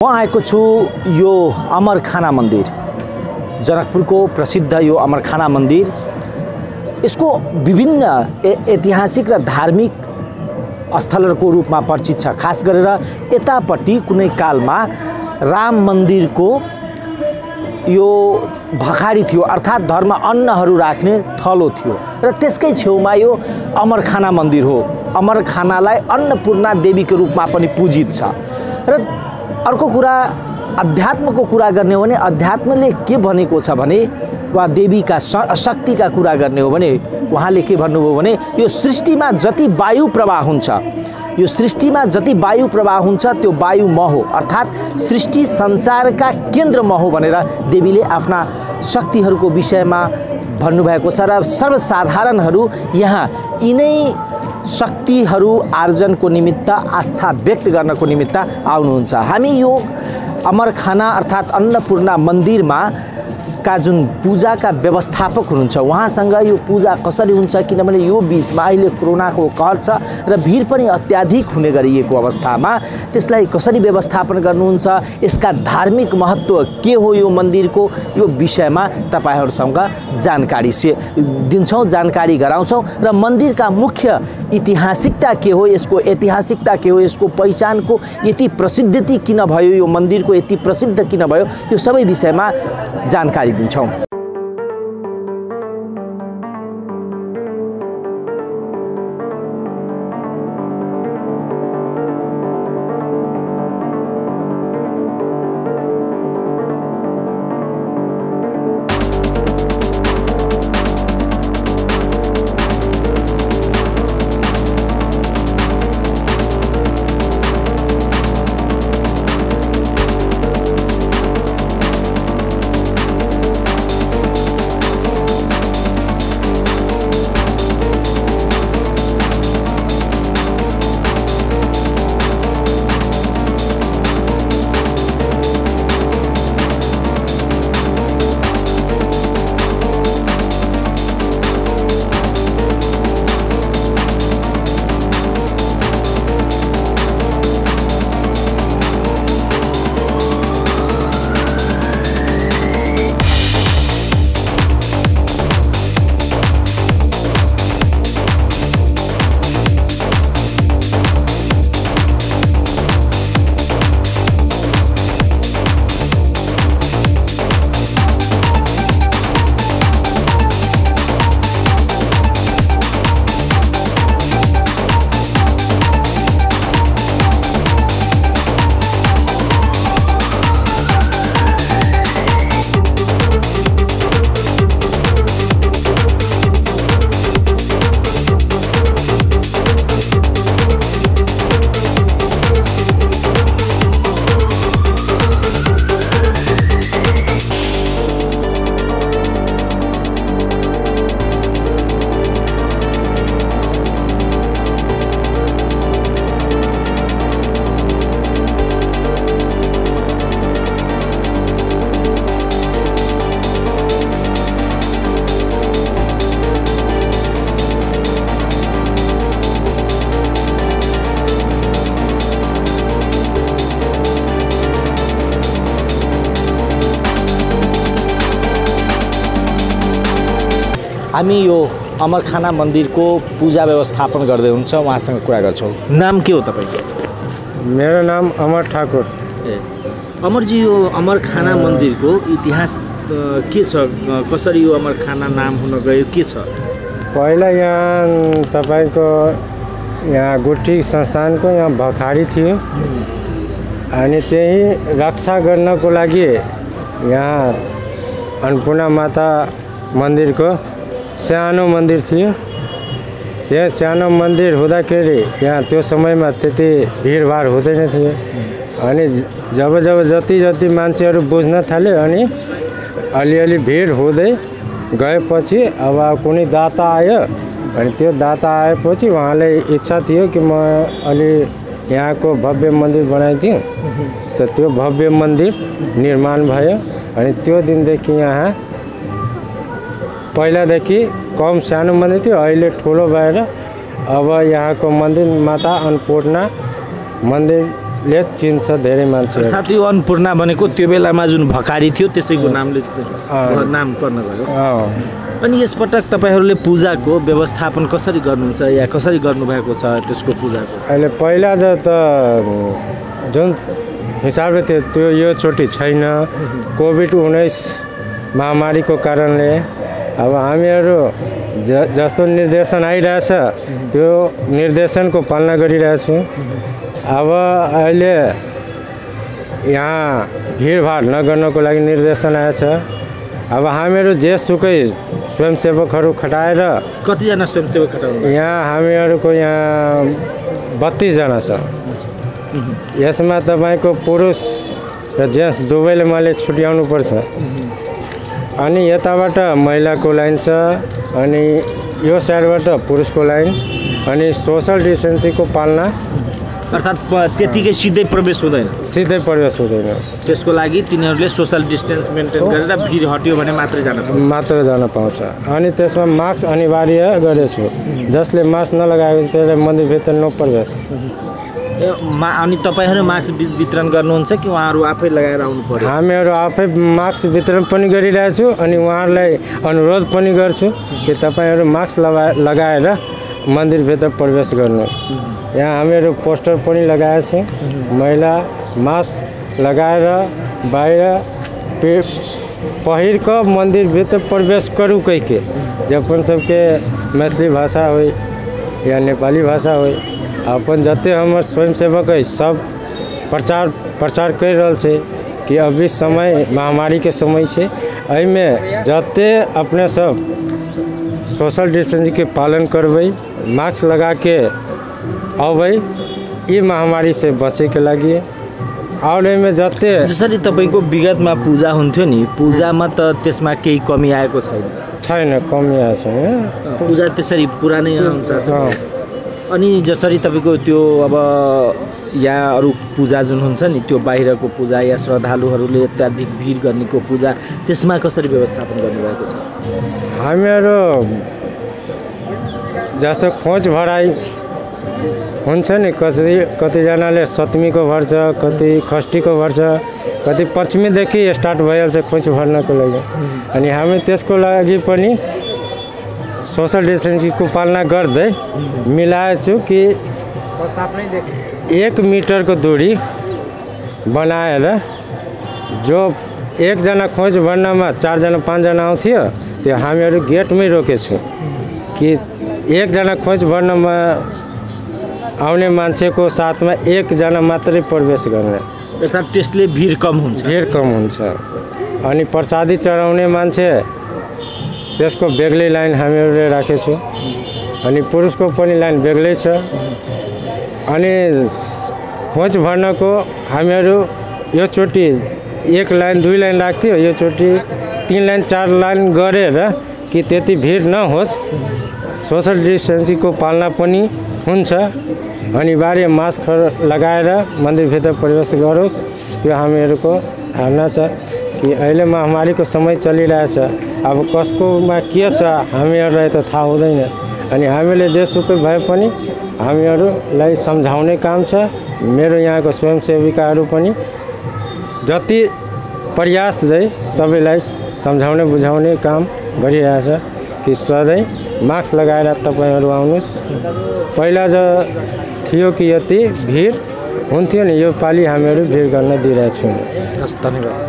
म आएको छु यो अमरखाना मन्दिर, जनकपुरको प्रसिद्ध यो अमरखाना मन्दिर। यसको विभिन्न ऐतिहासिक र धार्मिक स्थलहरूको रूपमा परिचित छ। खास गरेर यतापट्टि कुनै कालमा राम मन्दिरको यो भखाडी थियो, अर्थात् धर्म अन्नहरू राख्ने थलो थियो र त्यसकै छेउमा यो अमरखाना मन्दिर हो। अमरखानालाई अन्नपूर्णा देवीको रूपमा पनि पूजित छ। र अर्को कुरा अध्यात्मको कुरा गर्ने हो भने अध्यात्मले के भनेको छ भने वा देवीका शक्तिका कुरा गर्ने हो भने उहाँले के भन्नुभयो भने यो सृष्टिमा जति वायु प्रवाह हुन्छ, यो सृष्टिमा जति वायु प्रवाह हुन्छ त्यो वायु म हो, अर्थात् सृष्टि संसारका केन्द्र म हो भनेर देवीले आफ्ना शक्तिहरूको विषयमा भन्नुभएको छ। र सर्वसाधारणहरू यहाँ यिनै शक्तिहरू आर्जनको निमित्त, आस्था व्यक्त गर्नको निमित्त आउनुहुन्छ। हामी यो अमरखाना अर्थात् अन्नपूर्णा मन्दिरमा का जुन पूजाका व्यवस्थापक हुनुहुन्छ उहाँसँग यो पूजा कसरी हुन्छ, किनभने यो बीचमा अहिले कोरोनाको कहर छ र भिड पनि अत्याधिक हुने गरिएको अवस्थामा त्यसलाई कसरी व्यवस्थापन गर्नुहुन्छ, यसका धार्मिक महत्त्व के हो यो मन्दिरको, यो विषयमा तपाईहरुसँग जानकारी दिन्छौँ, जानकारी गराउँछौँ र मन्दिरका मुख्य ऐतिहासिकता के हो, यसको ऐतिहासिकता के हो, यसको पहिचानको यति प्रसिद्धि किन भयो, यो मन्दिरको यति प्रसिद्ध किन भयो, यो सबै विषयमा जानकारी दिन्छौँ। हामी यो अमरखाना मन्दिरको पूजा व्यवस्थापन गर्दै हुन्छ, उहाँसँग कुरा गर्छौँ। नाम के हो तपाईँको? मेरो नाम अमर ठाकुर। अमरजी, यो अमरखाना मन्दिरको इतिहास के छ, कसरी यो अमरखाना नाम हुन गयो, के छ? पहिला यहाँ तपाईँको यहाँ गुठी संस्थानको यहाँ भखाडी थियो अनि त्यही रक्षा गर्नको लागि यहाँ अन्नपूर्णा माता मन्दिरको सानो मन्दिर थियो। त्यहाँ सानो मन्दिर हुँदाखेरि यहाँ त्यो समयमा त्यति भिडभाड हुँदैन थियो। अनि जब जति मान्छेहरू बुझ्न थाल्यो अनि अलिअलि भिड हुँदै गएपछि अब कुनै दाता आयो अनि त्यो दाता आएपछि उहाँलाई इच्छा थियो कि म अलि यहाँको भव्य मन्दिर बनाइदिउँ। त त्यो भव्य मन्दिर निर्माण भयो अनि त्यो दिनदेखि यहाँ पहिलादेखि कम सानो मन्दिर थियो, अहिले ठुलो भएर अब यहाँको मन्दिर माता अन्नपूर्णा मन्दिर ले चिन्छ धेरै मान्छेहरू। अर्थात् यो अन्नपूर्णा भनेको त्यो बेलामा जुन भकारी थियो त्यसैको नामले नामकरण भयो। अनि यसपटक तपाईँहरूले पूजाको व्यवस्थापन कसरी गर्नुहुन्छ या कसरी गर्नुभएको छ त्यसको पूजाको? अहिले पहिला त जुन हिसाबले थियो त्यो यो चोटि छैन। कोभिड-19 महामारीको कारणले अब हामीहरू जस्तो निर्देशन आइरहेछ त्यो निर्देशनको पालना गरिरहेछौँ। अब अहिले यहाँ भिडभाड नगर्नको लागि निर्देशन आएछ। अब हामीहरू जेसुकै स्वयंसेवकहरू खटाएर कतिजना स्वयंसेवक खटाउनु? यहाँ हामीहरूको यहाँ 32 जना छ। यसमा तपाईँको पुरुष र जेन्ट्स दुवैले मैले छुट्याउनु पर्छ। अनि यताबाट महिलाको लाइन छ, अनि यो साइडबाट पुरुषको लाइन, अनि सोशल डिस्टेन्सिङको पालना। अर्थात् त्यतिकै सिधै प्रवेश हुँदैन? सिधै प्रवेश हुँदैन। त्यसको लागि तिनीहरूले सोशल डिस्टेन्स मेन्टेन गरेर भिड हट्यो भने मात्रै जान पाउँछ। अनि त्यसमा मास्क अनिवार्य गरेछु। जसले मास्क नलगाएको त्यसलाई मन्दिरभित्र नो प्रवेश। अनि तपाईँहरू मास्क वितरण गर्नुहुन्छ कि उहाँहरू आफै लगाएर आउनु पर्यो? हामीहरू आफै मास्क वितरण पनि गरिरहेछु अनि उहाँहरूलाई अनुरोध पनि गर्छु कि तपाईँहरू मास्क लगाएर मन्दिरभित्र प्रवेश गर्नु। यहाँ हामीहरू पोस्टर पनि लगाएका छौँ, महिला मास्क लगाएर बाहिर पहिर कर मन्दिरभित्र प्रवेश करू कहिके। जे अपन सबके मैथिली भाषा हो या नेपाली भाषा हो, अपन जते हमर स्वयंसेवक है सब प्रचार कर रहल छै कि अभी समय महामारी के समय छै। एहिमे जते अपने सब सोशल डिस्टेंसिंग के पालन करबै, मास्क लगा के अबै, ये महामारी से बचे के लागि। और एहिमे जते जसरी तपाईको विगतमा पूजा हुन्थ्यो नि, पूजामा त त्यसमा केही कमी आएको छैन? कमी आएको छैन। पूजा त्यसरी पुरानै अनुसार। अनि जसरी तपाईको त्यो अब यहाँ अरू पूजा जुन हुन्छ नि, त्यो बाहिरको पूजा या श्रद्धालुहरूले अत्याधिक भिड गर्नेको पूजा, त्यसमा कसरी व्यवस्थापन गर्नुभएको छ? हामीहरू जस्तो खोज भराई हुन्छ नि, कतिजनाले सप्तमीको भर्छ, कति खष्टीको भर्छ, कति पञ्चमीदेखि स्टार्ट भइहाल्छ खोज भर्नको लागि। अनि हामी त्यसको लागि पनि सोशल डिस्टेंसिङको पालना गर्दै मिलाएछु कि 1 मिटरको दूरी बनाएर, जो एकजना खोज भर्नमा 4 जना 5 जना आउँथ्यो त्यो हामीहरू गेटमै रोकेछु कि एकजना खोज भर्नमा आउने मान्छेको साथमा 1 जना मात्रै प्रवेश गर्ने। अर्थात् त्यसले भिड कम हुन्छ। अनि प्रसादी चढाउने मान्छे त्यसको बेग्लै लाइन हामीहरूले राखेछु। अनि पुरुषको पनि लाइन बेग्लै छ। अनि खोज भर्नको हामीहरू यो चोटि 1 लाइन 2 लाइन राख्थ्यो, यो चोटि 3 लाइन 4 लाइन गरेर कि त्यति भिड नहोस्, सोशल डिस्टेंसिङको पालना पनि हुन्छ। अनिवार्य मास्क लगाएर मन्दिरभित्र प्रवेश गरोस्, त्यो हामीहरूको धारणा छ कि अहिले महामारीको समय चलिरहेछ। अब कसकोमा के छ हामीहरूलाई त थाहा हुँदैन। अनि हामीले जेसुकै भए पनि हामीहरूलाई सम्झाउने काम छ। मेरो यहाँको स्वयंसेविकाहरू पनि जति प्रयास चाहिँ सबैलाई सम्झाउने बुझाउने काम गरिरहेछ कि सधैँ मास्क लगाएर तपाईहरू आउनुहोस्। पहिला थियो कि यति भिड हुन्थ्यो नि, यो पालि हामीहरू भिड गर्न दिइरहेको छौँ। धन्यवाद।